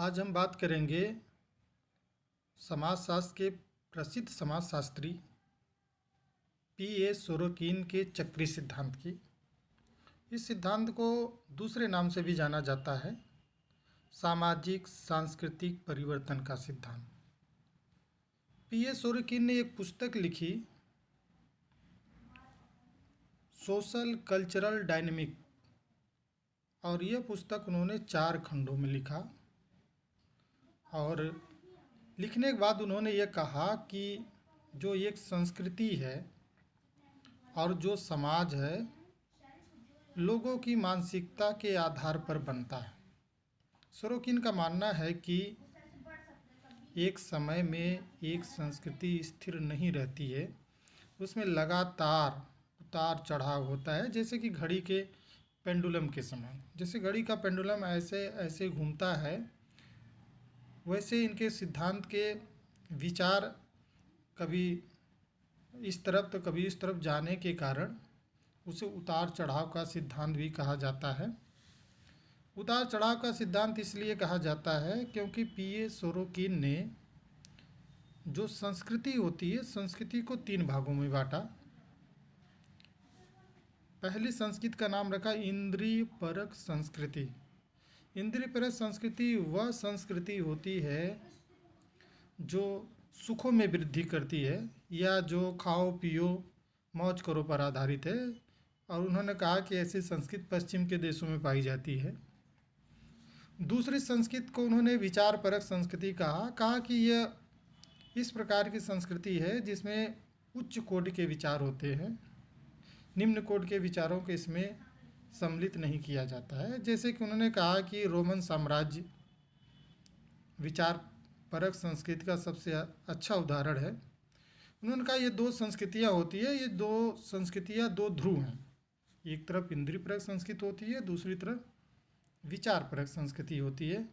आज हम बात करेंगे समाजशास्त्र के प्रसिद्ध समाजशास्त्री पी.ए. सोरोकिन के चक्री सिद्धांत की। इस सिद्धांत को दूसरे नाम से भी जाना जाता है सामाजिक सांस्कृतिक परिवर्तन का सिद्धांत। पी.ए. सोरोकिन ने एक पुस्तक लिखी सोशल कल्चरल डायनेमिक, और यह पुस्तक उन्होंने 4 खंडों में लिखा। और लिखने के बाद उन्होंने ये कहा कि जो एक संस्कृति है और जो समाज है लोगों की मानसिकता के आधार पर बनता है। सोरोकिन का मानना है कि एक समय में एक संस्कृति स्थिर नहीं रहती है, उसमें लगातार उतार चढ़ाव होता है, जैसे कि घड़ी के पेंडुलम के समान। जैसे घड़ी का पेंडुलम ऐसे ऐसे घूमता है, वैसे इनके सिद्धांत के विचार कभी इस तरफ तो कभी इस तरफ जाने के कारण उसे उतार चढ़ाव का सिद्धांत भी कहा जाता है। उतार चढ़ाव का सिद्धांत इसलिए कहा जाता है क्योंकि पी.ए. सोरोकिन ने जो संस्कृति होती है, संस्कृति को 3 भागों में बांटा। पहली संस्कृति का नाम रखा इंद्रिय परक संस्कृति। इंद्रिय परक संस्कृति वह संस्कृति होती है जो सुखों में वृद्धि करती है या जो खाओ पियो मौज करो पर आधारित है। और उन्होंने कहा कि ऐसी संस्कृति पश्चिम के देशों में पाई जाती है। दूसरी संस्कृति को उन्होंने विचार परक संस्कृति कहा कि यह इस प्रकार की संस्कृति है जिसमें उच्च कोटि के विचार होते हैं, निम्न कोटि के विचारों को इसमें सम्मिलित नहीं किया जाता है। जैसे कि उन्होंने कहा कि रोमन साम्राज्य विचार परक संस्कृति का सबसे अच्छा उदाहरण है। उन्होंने कहा ये 2 संस्कृतियाँ होती है, ये 2 संस्कृतियाँ 2 ध्रुव हैं। एक तरफ इंद्रिय परक संस्कृति होती है, दूसरी तरफ विचार परक संस्कृति होती है।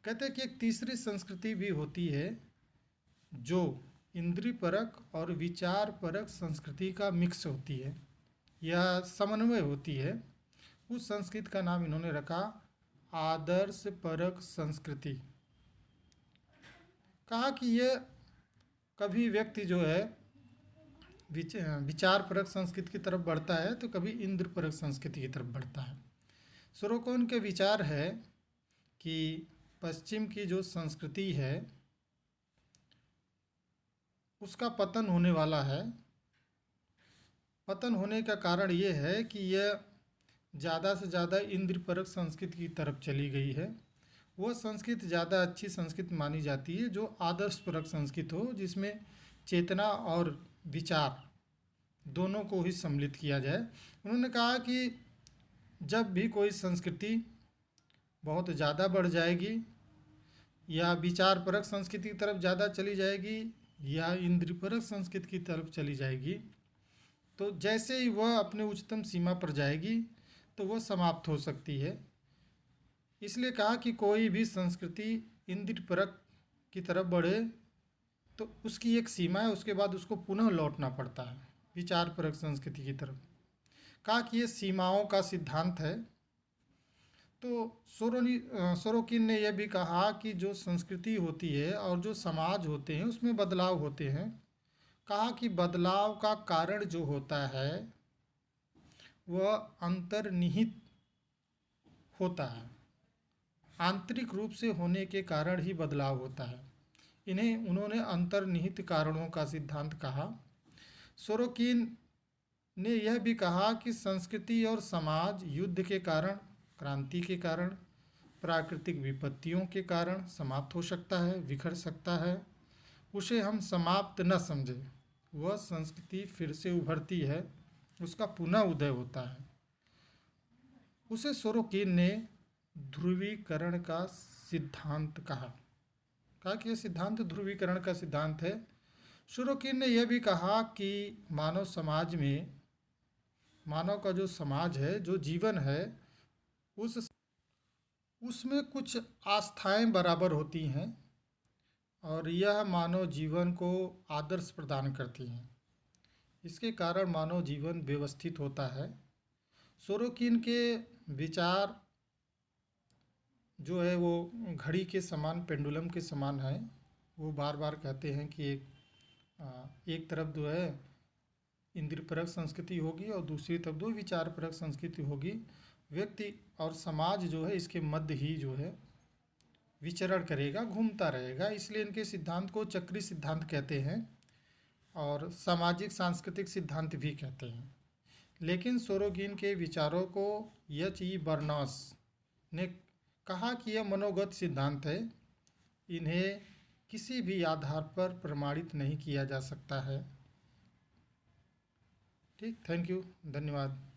कहते हैं कि एक तीसरी संस्कृति भी होती है जो इंद्रिय परक और विचार परक संस्कृति का मिक्स होती है या समन्वय होती है। उस संस्कृति का नाम इन्होंने रखा आदर्श परक संस्कृति। कहा कि यह कभी व्यक्ति जो है विचार परक संस्कृति की तरफ बढ़ता है तो कभी इंद्र परक संस्कृति की तरफ बढ़ता है। सोरोकिन के विचार है कि पश्चिम की जो संस्कृति है उसका पतन होने वाला है। पतन होने का कारण ये है कि यह ज़्यादा से ज़्यादा इंद्र परक संस्कृति की तरफ चली गई है। वह संस्कृति ज़्यादा अच्छी संस्कृति मानी जाती है जो आदर्श परक संस्कृति हो, जिसमें चेतना और विचार दोनों को ही सम्मिलित किया जाए। उन्होंने कहा कि जब भी कोई संस्कृति बहुत ज़्यादा बढ़ जाएगी या विचार परक संस्कृति की तरफ ज़्यादा चली जाएगी या इंद्रिय परक संस्कृति की तरफ चली जाएगी, तो जैसे ही वह अपने उच्चतम सीमा पर जाएगी तो वह समाप्त हो सकती है। इसलिए कहा कि कोई भी संस्कृति इंद्रिय परक की तरफ बढ़े तो उसकी एक सीमा है, उसके बाद उसको पुनः लौटना पड़ता है विचार परक संस्कृति की तरफ। कहा कि ये सीमाओं का सिद्धांत है। तो सोरोकिन ने यह भी कहा कि जो संस्कृति होती है और जो समाज होते हैं उसमें बदलाव होते हैं। कहा कि बदलाव का कारण जो होता है वह अंतर्निहित होता है, आंतरिक रूप से होने के कारण ही बदलाव होता है। इन्हें उन्होंने अंतर्निहित कारणों का सिद्धांत कहा। सोरोकिन ने यह भी कहा कि संस्कृति और समाज युद्ध के कारण, क्रांति के कारण, प्राकृतिक विपत्तियों के कारण समाप्त हो सकता है, बिखर सकता है। उसे हम समाप्त न समझें। वह संस्कृति फिर से उभरती है, उसका पुनः उदय होता है। उसे सोरोकिन ने ध्रुवीकरण का सिद्धांत कहा कि यह सिद्धांत ध्रुवीकरण का सिद्धांत है। सोरोकिन ने यह भी कहा कि मानव समाज में, मानव का जो समाज है, जो जीवन है, उसमें कुछ आस्थाएं बराबर होती हैं और यह मानव जीवन को आदर्श प्रदान करती हैं। इसके कारण मानव जीवन व्यवस्थित होता है। सोरोकिन के विचार जो है वो घड़ी के समान, पेंडुलम के समान है। वो बार बार कहते हैं कि एक तरफ जो है इंद्रियपरक संस्कृति होगी और दूसरी तरफ जो विचारपरक संस्कृति होगी। व्यक्ति और समाज जो है इसके मध्य ही जो है विचरण करेगा, घूमता रहेगा। इसलिए इनके सिद्धांत को चक्री सिद्धांत कहते हैं और सामाजिक सांस्कृतिक सिद्धांत भी कहते हैं। लेकिन सोरोगिन के विचारों को एच ई बर्नस ने कहा कि यह मनोगत सिद्धांत है, इन्हें किसी भी आधार पर प्रमाणित नहीं किया जा सकता है। ठीक, थैंक यू, धन्यवाद।